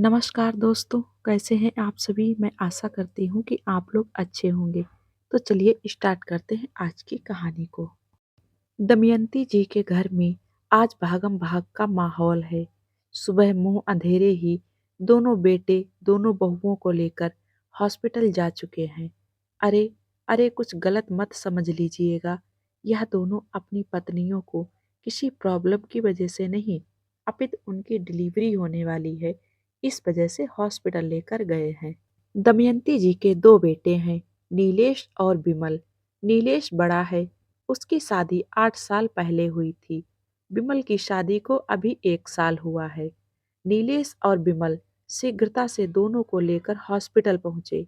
नमस्कार दोस्तों, कैसे हैं आप सभी? मैं आशा करती हूँ कि आप लोग अच्छे होंगे। तो चलिए स्टार्ट करते हैं आज की कहानी को। दमयंती जी के घर में आज भागम भाग का माहौल है। सुबह मुंह अंधेरे ही दोनों बेटे दोनों बहुओं को लेकर हॉस्पिटल जा चुके हैं। अरे अरे कुछ गलत मत समझ लीजिएगा। यह दोनों अपनी पत्नियों को किसी प्रॉब्लम की वजह से नहीं, अपितु उनकी डिलीवरी होने वाली है, इस वजह से हॉस्पिटल लेकर गए हैं। दमयंती जी के दो बेटे हैं, नीलेश और विमल। नीलेश बड़ा है, उसकी शादी 8 साल पहले हुई थी। विमल की शादी को अभी 1 साल हुआ है। नीलेश और विमल शीघ्रता से दोनों को लेकर हॉस्पिटल पहुंचे।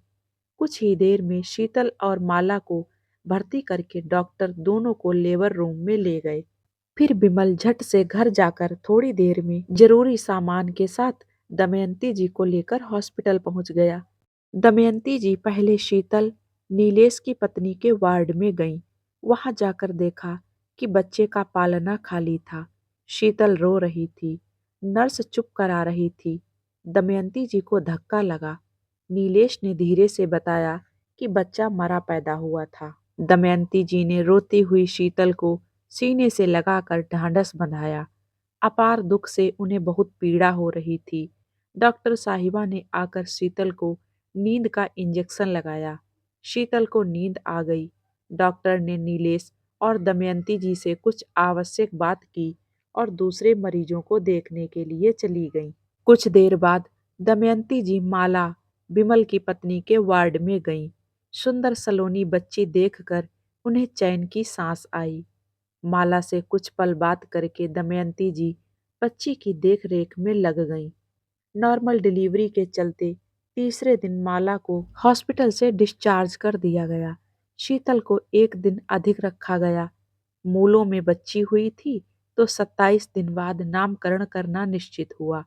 कुछ ही देर में शीतल और माला को भर्ती करके डॉक्टर दोनों को लेबर रूम में ले गए। फिर विमल झट से घर जाकर थोड़ी देर में जरूरी सामान के साथ दमयंती जी को लेकर हॉस्पिटल पहुंच गया। दमयंती जी पहले शीतल, नीलेश की पत्नी के वार्ड में गईं। वहां जाकर देखा कि बच्चे का पालना खाली था। शीतल रो रही थी। नर्स चुप करा रही थी। दमयंती जी को धक्का लगा। नीलेश ने धीरे से बताया कि बच्चा मरा पैदा हुआ था। दमयंती जी ने रोती हुई शीतल को सीने से लगाकर ढांढस बंधाया। अपार दुख से उन्हें बहुत पीड़ा हो रही थी। डॉक्टर साहिबा ने आकर शीतल को नींद का इंजेक्शन लगाया। शीतल को नींद आ गई। डॉक्टर ने नीलेश और दमयंती जी से कुछ आवश्यक बात की और दूसरे मरीजों को देखने के लिए चली गईं। कुछ देर बाद दमयंती जी माला, विमल की पत्नी के वार्ड में गईं। सुंदर सलोनी बच्ची देखकर उन्हें चैन की सांस आई। माला से कुछ पल बात करके दमयंती जी बच्ची की देख रेख में लग गईं। नॉर्मल डिलीवरी के चलते तीसरे दिन माला को हॉस्पिटल से डिस्चार्ज कर दिया गया। शीतल को एक दिन अधिक रखा गया। मूलों में बच्ची हुई थी तो 27 दिन बाद नामकरण करना निश्चित हुआ।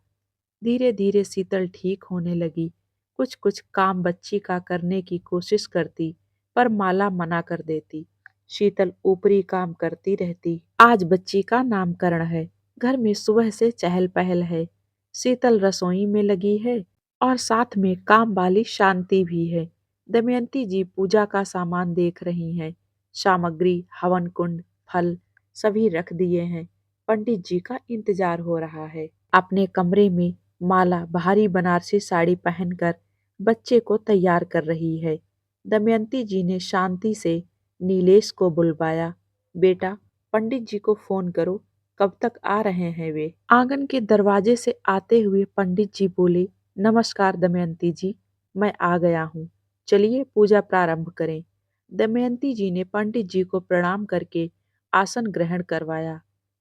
धीरे धीरे शीतल ठीक होने लगी। कुछ कुछ काम बच्ची का करने की कोशिश करती, पर माला मना कर देती। शीतल ऊपरी काम करती रहती। आज बच्ची का नामकरण है। घर में सुबह से चहल पहल है। शीतल रसोई में लगी है और साथ में काम वाली शांति भी है। दमयंती जी पूजा का सामान देख रही हैं। सामग्री, हवन कुंड, फल सभी रख दिए हैं। पंडित जी का इंतजार हो रहा है। अपने कमरे में माला भारी बनारसी साड़ी पहनकर बच्चे को तैयार कर रही है। दमयंती जी ने शांति से नीलेश को बुलवाया। बेटा, पंडित जी को फोन करो, कब तक आ रहे हैं वे? आंगन के दरवाजे से आते हुए पंडित जी बोले, नमस्कार दमयंती जी, मैं आ गया हूँ। चलिए पूजा प्रारंभ करें। दमयंती जी ने पंडित जी को प्रणाम करके आसन ग्रहण करवाया।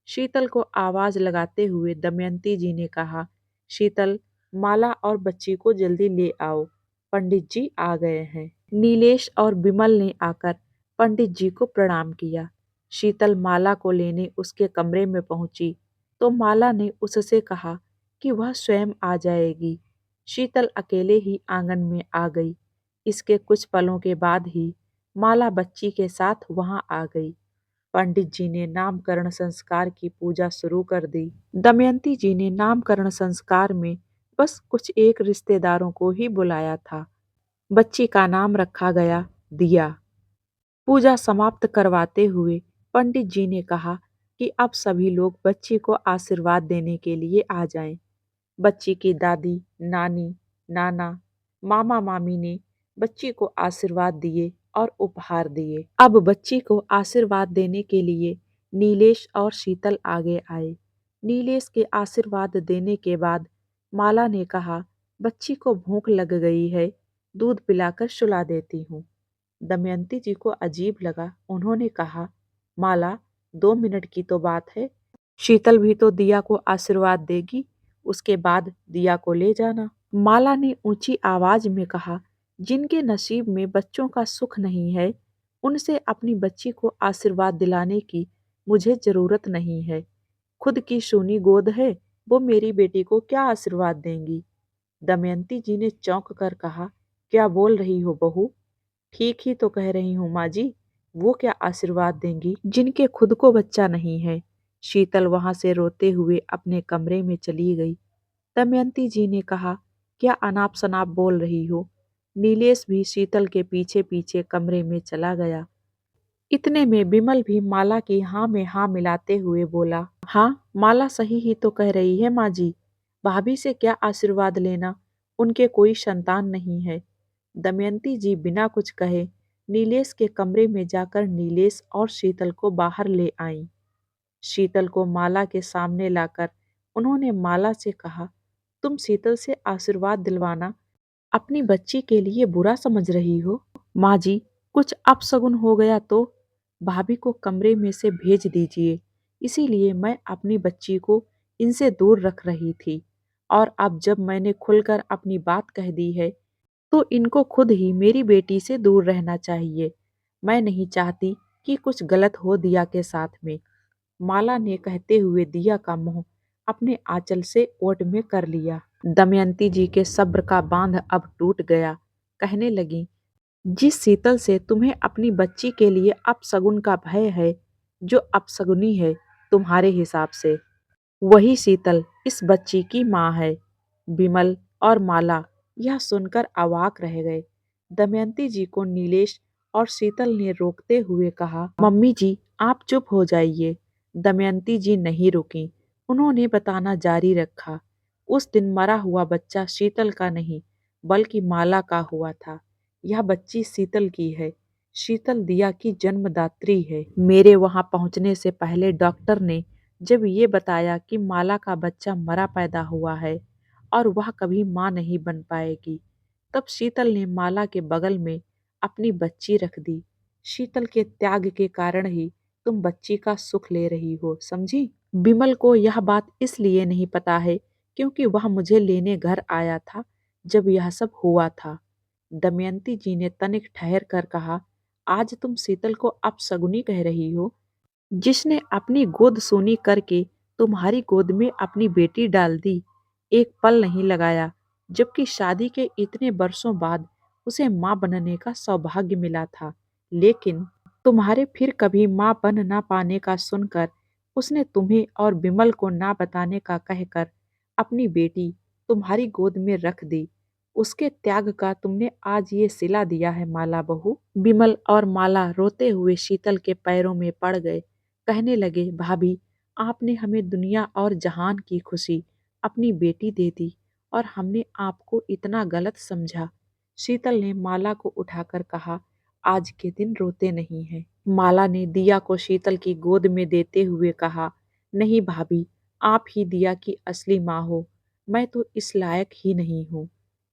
शीतल को आवाज लगाते हुए दमयंती जी ने कहा, शीतल, माला और बच्ची को जल्दी ले आओ, पंडित जी आ गए हैं। नीलेश और विमल ने आकर पंडित जी को प्रणाम किया। शीतल माला को लेने उसके कमरे में पहुंची तो माला ने उससे कहा कि वह स्वयं आ जाएगी। शीतल अकेले ही आंगन में आ गई। इसके कुछ पलों के बाद ही माला बच्ची के साथ वहां आ गई। पंडित जी ने नामकरण संस्कार की पूजा शुरू कर दी। दमयंती जी ने नामकरण संस्कार में बस कुछ एक रिश्तेदारों को ही बुलाया था। बच्ची का नाम रखा गया दिया। पूजा समाप्त करवाते हुए पंडित जी ने कहा कि अब सभी लोग बच्ची को आशीर्वाद देने के लिए आ जाएं। बच्ची की दादी, नानी, नाना, मामा मामी ने बच्ची को आशीर्वाद दिए और उपहार दिए। अब बच्ची को आशीर्वाद देने के लिए नीलेश और शीतल आगे आए। नीलेश के आशीर्वाद देने के बाद माला ने कहा, बच्ची को भूख लग गई है, दूध पिलाकर सुला देती हूँ। दमयंती जी को अजीब लगा। उन्होंने कहा, माला, 2 मिनट की तो बात है। शीतल भी तो दिया को आशीर्वाद देगी, उसके बाद दिया को ले जाना। माला ने ऊंची आवाज में कहा, जिनके नसीब में बच्चों का सुख नहीं है, उनसे अपनी बच्ची को आशीर्वाद दिलाने की मुझे जरूरत नहीं है। खुद की सूनी गोद है, वो मेरी बेटी को क्या आशीर्वाद देंगी? दमयंती जी ने चौंक कर कहा, क्या बोल रही हो बहू? ठीक ही तो कह रही हूँ माँ जी, वो क्या आशीर्वाद देंगी जिनके खुद को बच्चा नहीं है। शीतल वहां से रोते हुए अपने कमरे में चली गई। दमयंती जी ने कहा, क्या अनाप शनाप बोल रही हो। नीलेश भी शीतल के पीछे पीछे कमरे में चला गया। इतने में बिमल भी माला की हाँ में हाँ मिलाते हुए बोला, हाँ माला सही ही तो कह रही है माँ जी। भाभी से क्या आशीर्वाद लेना, उनके कोई संतान नहीं है। दमयंती जी बिना कुछ कहे नीलेश के कमरे में जाकर नीलेश और शीतल को बाहर ले आईं। शीतल को माला के सामने लाकर उन्होंने माला से कहा, तुम शीतल से आशीर्वाद दिलवाना अपनी बच्ची के लिए बुरा समझ रही हो। माँ जी, कुछ अपशगुन हो गया तो भाभी को कमरे में से भेज दीजिए। इसीलिए मैं अपनी बच्ची को इनसे दूर रख रही थी, और अब जब मैंने खुलकर अपनी बात कह दी है तो इनको खुद ही मेरी बेटी से दूर रहना चाहिए। मैं नहीं चाहती कि कुछ गलत हो दिया के साथ में। माला ने कहते हुए दिया का मुंह अपने आंचल से ओट में कर लिया। दमयंती जी के सब्र का बांध अब टूट गया। कहने लगी, जिस शीतल से तुम्हें अपनी बच्ची के लिए अपशगुन का भय है, जो अपशगुनी है तुम्हारे हिसाब से, वही शीतल इस बच्ची की माँ है। बिमल और माला यह सुनकर अवाक रह गए। दमयंती जी को नीलेश और शीतल ने रोकते हुए कहा, मम्मी जी आप चुप हो जाइए। दमयंती जी नहीं रुकी, उन्होंने बताना जारी रखा। उस दिन मरा हुआ बच्चा शीतल का नहीं बल्कि माला का हुआ था। यह बच्ची शीतल की है। शीतल दिया की जन्मदात्री है। मेरे वहां पहुंचने से पहले डॉक्टर ने जब ये बताया कि माला का बच्चा मरा पैदा हुआ है और वह कभी माँ नहीं बन पाएगी, तब शीतल ने माला के बगल में अपनी बच्ची रख दी। शीतल के त्याग के कारण ही तुम बच्ची का सुख ले रही हो, समझी। बिमल को यह बात इसलिए नहीं पता है क्योंकि वह मुझे लेने घर आया था जब यह सब हुआ था। दमयंती जी ने तनिक ठहर कर कहा, आज तुम शीतल को अपशगुनी कह रही हो, जिसने अपनी गोद सूनी करके तुम्हारी गोद में अपनी बेटी डाल दी। एक पल नहीं लगाया, जबकि शादी के इतने वर्षों बाद उसे माँ बनने का सौभाग्य मिला था। लेकिन तुम्हारे फिर कभी माँ बन ना पाने का सुनकर उसने तुम्हें और बिमल को ना बताने का कहकर अपनी बेटी तुम्हारी गोद में रख दी। उसके त्याग का तुमने आज ये सिला दिया है माला बहू। बिमल और माला रोते हुए शीतल के पैरों में पड़ गए। कहने लगे, भाभी आपने हमें दुनिया और जहान की खुशी अपनी बेटी दे दी और हमने आपको इतना गलत समझा। शीतल ने माला को उठाकर कहा, आज के दिन रोते नहीं हैं। माला ने दिया को शीतल की गोद में देते हुए कहा, नहीं भाभी, आप ही दिया की असली माँ हो, मैं तो इस लायक ही नहीं हूँ।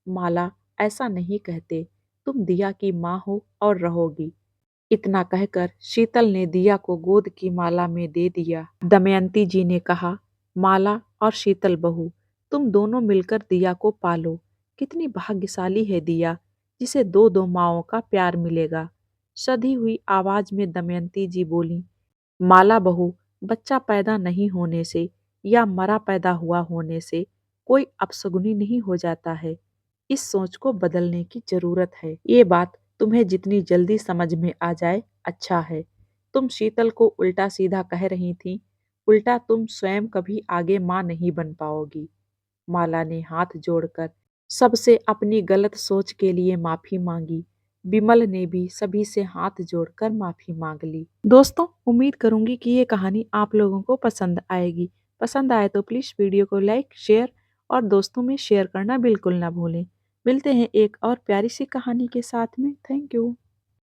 माला, ऐसा नहीं कहते, तुम दिया की माँ हो और रहोगी। इतना कहकर शीतल ने दिया को गोद की माला में दे दिया। दमयंती जी ने कहा, माला और शीतल बहू, तुम दोनों मिलकर दिया को पालो। कितनी भाग्यशाली है दिया, जिसे दो दो माओं का प्यार मिलेगा। सधी हुई आवाज में दमयंती जी बोली, माला बहू, बच्चा पैदा नहीं होने से या मरा पैदा हुआ होने से कोई अपशगुनी नहीं हो जाता है। इस सोच को बदलने की जरूरत है। ये बात तुम्हें जितनी जल्दी समझ में आ जाए अच्छा है। तुम शीतल को उल्टा सीधा कह रही थी, उल्टा तुम स्वयं कभी आगे माँ नहीं बन पाओगी। माला ने हाथ जोड़कर सबसे अपनी गलत सोच के लिए माफी मांगी। बिमल ने भी सभी से हाथ जोड़कर माफी मांग ली। दोस्तों, उम्मीद करूंगी कि ये कहानी आप लोगों को पसंद आएगी। पसंद आए तो प्लीज वीडियो को लाइक, शेयर और दोस्तों में शेयर करना बिल्कुल ना भूलें। मिलते हैं एक और प्यारी सी कहानी के साथ में। Thank you.